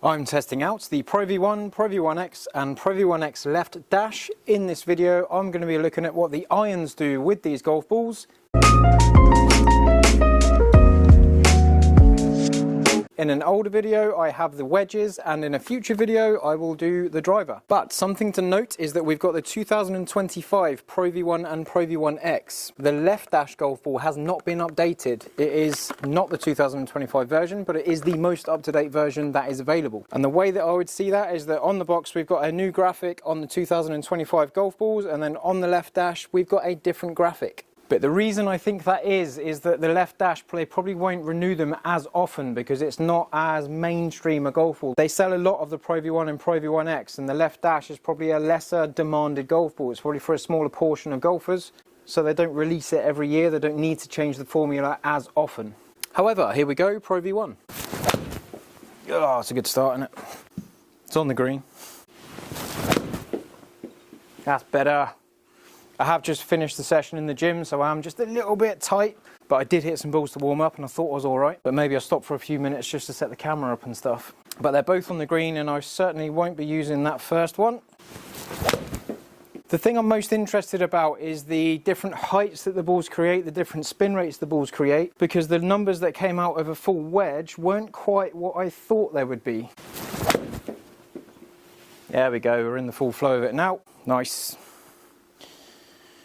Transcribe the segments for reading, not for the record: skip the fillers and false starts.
I'm testing out the Pro V1, Pro V1X and Pro V1X Left Dash. In this video I'm going to be looking at what the irons do with these golf balls. In an older video I have the wedges, and in a future video I will do the driver. But something to note is that we've got the 2025 Pro V1 and Pro V1X. The Left Dash golf ball has not been updated. It is not the 2025 version, but it is the most up-to-date version that is available. And the way that I would see that is that on the box we've got a new graphic on the 2025 golf balls, and then on the Left Dash we've got a different graphic. But the reason I think that is that the Left Dash play probably won't renew them as often because it's not as mainstream a golf ball. They sell a lot of the Pro V1 and Pro V1X, and the Left Dash is probably a lesser demanded golf ball. It's probably for a smaller portion of golfers, so they don't release it every year. They don't need to change the formula as often. However, here we go, Pro V1. Oh, it's a good start, isn't it? It's on the green. That's better. I have just finished the session in the gym, so I'm just a little bit tight, but I did hit some balls to warm up and I thought I was all right. But maybe I'll stop for a few minutes just to set the camera up and stuff. But they're both on the green and I certainly won't be using that first one. The thing I'm most interested about is the different heights that the balls create, the different spin rates the balls create, because the numbers that came out of a full wedge weren't quite what I thought they would be. There we go, we're in the full flow of it now. Nice.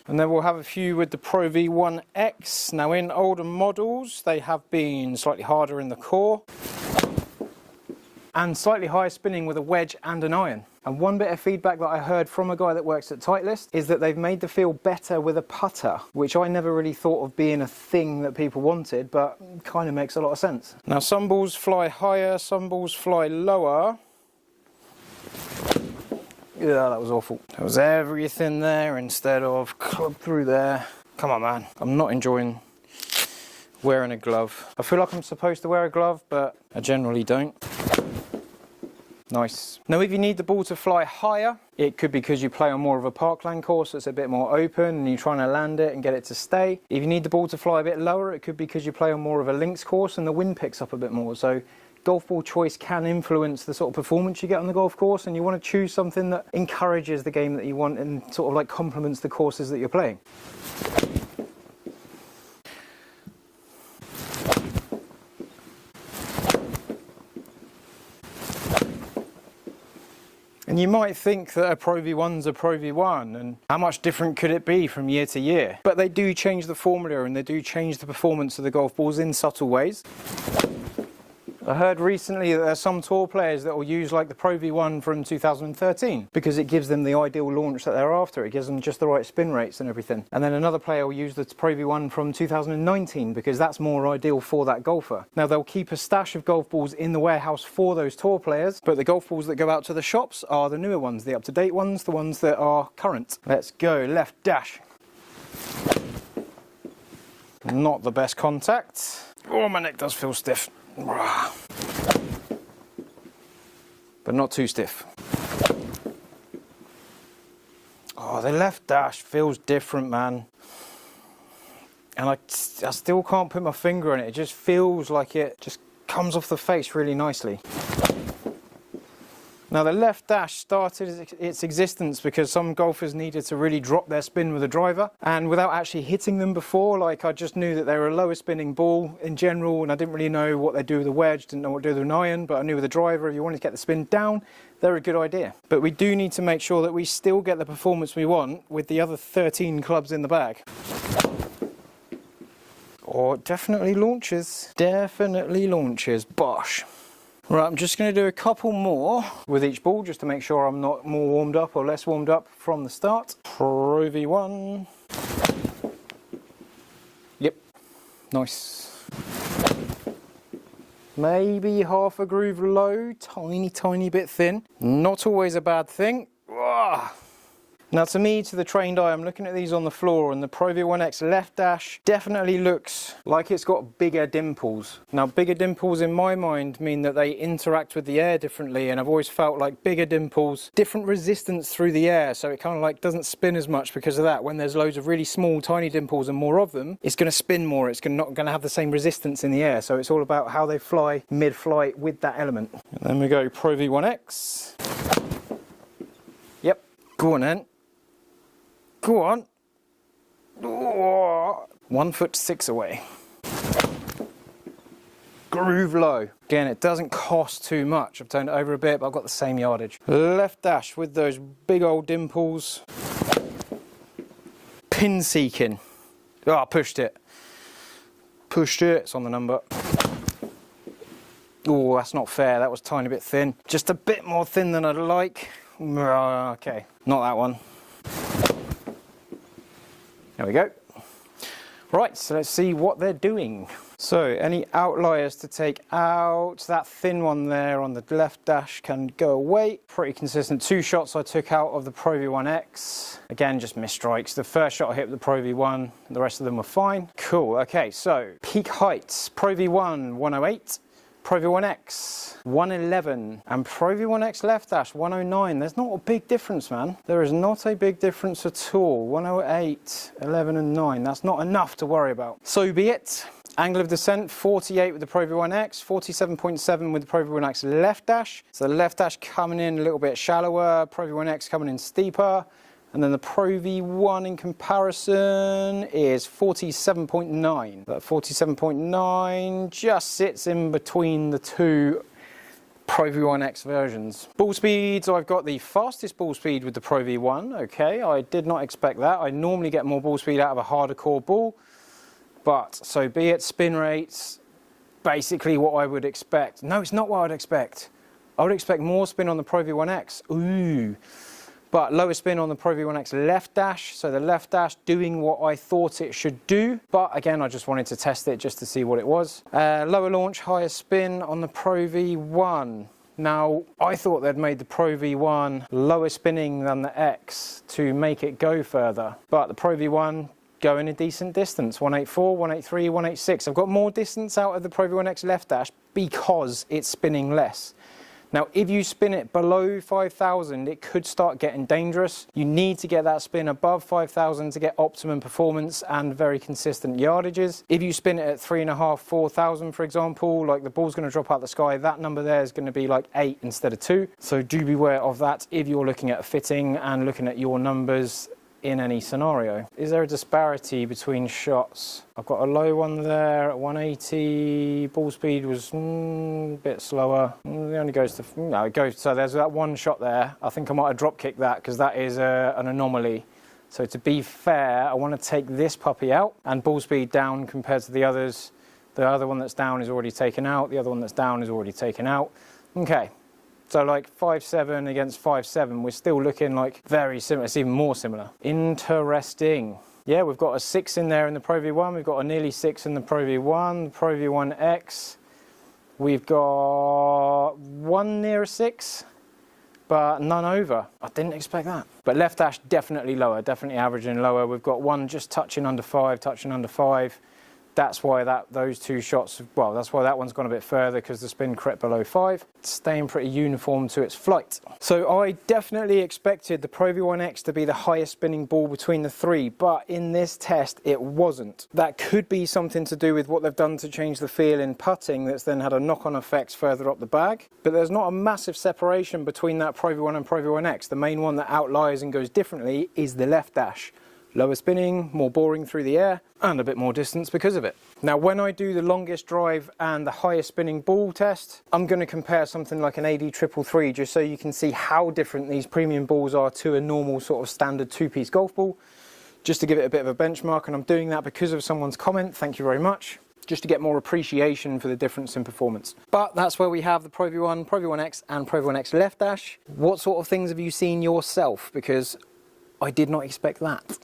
And then we'll have a few with the Pro V1X. Now in older models, they have been slightly harder in the core and slightly higher spinning with a wedge and an iron. And one bit of feedback that I heard from a guy that works at Titleist is that they've made the feel better with a putter, which I never really thought of being a thing that people wanted, but kind of makes a lot of sense. Now some balls fly higher, some balls fly lower. Yeah, that was awful. There was everything there instead of club through there. Come on, man. I'm not enjoying wearing a glove. I feel like I'm supposed to wear a glove, but I generally don't. Nice. Now, if you need the ball to fly higher, it could be because you play on more of a parkland course that's a bit more open and you're trying to land it and get it to stay. If you need the ball to fly a bit lower, it could be because you play on more of a links course and the wind picks up a bit more. So golf ball choice can influence the sort of performance you get on the golf course, and you want to choose something that encourages the game that you want and sort of like complements the courses that you're playing. And you might think that a Pro V1's a Pro V1, and how much different could it be from year to year? But they do change the formula and they do change the performance of the golf balls in subtle ways. I heard recently that there's some tour players that will use like the Pro V1 from 2013 because it gives them the ideal launch that they're after. It gives them just the right spin rates and everything. And then another player will use the Pro V1 from 2019 because that's more ideal for that golfer. Now they'll keep a stash of golf balls in the warehouse for those tour players, but the golf balls that go out to the shops are the newer ones, the up-to-date ones, the ones that are current. Let's go, Left Dash. Not the best contact. Oh, my neck does feel stiff. But not too stiff. Oh, the Left Dash feels different, man. And I still can't put my finger on it. It just feels like it just comes off the face really nicely. Now the Left Dash started its existence because some golfers needed to really drop their spin with a driver, and without actually hitting them before, like I just knew that they were a lower spinning ball in general, and I didn't really know what they do with a wedge, didn't know what to do with an iron, but I knew with a driver, if you wanted to get the spin down, they're a good idea. But we do need to make sure that we still get the performance we want with the other 13 clubs in the bag. Oh, definitely launches. Definitely launches. Bosh. Right, I'm just going to do a couple more with each ball just to make sure I'm not more warmed up or less warmed up from the start. Pro V1. Yep, nice. Maybe half a groove low, tiny bit thin. Not always a bad thing. Now to me, to the trained eye, I'm looking at these on the floor, and the Pro V1X Left Dash definitely looks like it's got bigger dimples. Now bigger dimples in my mind mean that they interact with the air differently, and I've always felt like bigger dimples, different resistance through the air, so it kind of like doesn't spin as much because of that. When there's loads of really small tiny dimples and more of them, it's going to spin more, it's not going to have the same resistance in the air, so it's all about how they fly mid-flight with that element. And then we go Pro V1X. Yep, go on then. Go on. Oh, 1'6" away. Groove low. Again, it doesn't cost too much. I've turned it over a bit, but I've got the same yardage. Left dash with those big old dimples. Pin seeking. Oh, I pushed it. Pushed it. It's on the number. Oh, that's not fair. That was a tiny bit thin. Just a bit more thin than I'd like. Okay, not that one. There we go. Right, so let's see what they're doing. So any outliers to take out? That thin one there on the left dash can go away. Pretty consistent. 2 shots I took out of the Pro V1X. Again, just missed strikes. The first shot I hit with the Pro V1, the rest of them were fine. Cool, okay, so peak heights. Pro V1, 108. Pro V1X 111 and Pro V1X Left Dash 109. There's not a big difference, man. There is not a big difference at all. 108, 11 and 9. That's not enough to worry about. So be it. Angle of descent 48 with the Pro V1X, 47.7 with the Pro V1X Left Dash. So the Left Dash coming in a little bit shallower, Pro V1X coming in steeper. And then the Pro V1 in comparison is 47.9. That 47.9 just sits in between the two Pro V1X versions. Ball speeds, I've got the fastest ball speed with the Pro V1. Okay, I did not expect that. I normally get more ball speed out of a harder core ball, but so be it. Spin rates, basically what I would expect. No, it's not what I'd expect. I would expect more spin on the Pro V1X. Ooh. But lower spin on the Pro V1X Left Dash, so the Left Dash doing what I thought it should do. But again, I just wanted to test it just to see what it was. Lower launch, higher spin on the Pro V1. Now, I thought they'd made the Pro V1 lower spinning than the X to make it go further. But the Pro V1 going a decent distance, 184, 183, 186. I've got more distance out of the Pro V1X Left Dash because it's spinning less. Now, if you spin it below 5,000, it could start getting dangerous. You need to get that spin above 5,000 to get optimum performance and very consistent yardages. If you spin it at 3,500, 4,000, for example, like the ball's going to drop out the sky, that number there is going to be like 8 instead of 2. So do beware of that if you're looking at a fitting and looking at your numbers in any scenario. Is there a disparity between shots? I've got a low one there at 180, ball speed was a bit slower. It only goes to, no, it goes, so there's that one shot there. I think I might have drop kicked that because that is an anomaly. So to be fair, I want to take this puppy out and ball speed down compared to the others. The other one that's down is already taken out, the other one that's down is already taken out. Okay. So like 5.7 against 5.7, we're still looking like very similar. It's even more similar. Interesting. Yeah, we've got a 6 in there in the Pro V1. We've got a nearly 6 in the Pro V1. The Pro V1X, we've got 1 near a 6, but none over. I didn't expect that. But Left Dash definitely lower, definitely averaging lower. We've got 1 just touching under 5, touching under 5. That's why those 2 shots, well, that's why that one's gone a bit further because the spin crept below 5. It's staying pretty uniform to its flight. So I definitely expected the Pro V1X to be the highest spinning ball between the 3, but in this test it wasn't. That could be something to do with what they've done to change the feel in putting that's then had a knock-on effect further up the bag. But there's not a massive separation between that Pro V1 and Pro V1X. The main one that outliers and goes differently is the Left Dash. Lower spinning, more boring through the air, and a bit more distance because of it. Now, when I do the longest drive and the highest spinning ball test, I'm going to compare something like an AD 333 just so you can see how different these premium balls are to a normal sort of standard 2-piece golf ball, just to give it a bit of a benchmark. And I'm doing that because of someone's comment. Thank you very much. Just to get more appreciation for the difference in performance. But that's where we have the Pro V1, Pro V1X and Pro V1X Left Dash. What sort of things have you seen yourself? Because I did not expect that.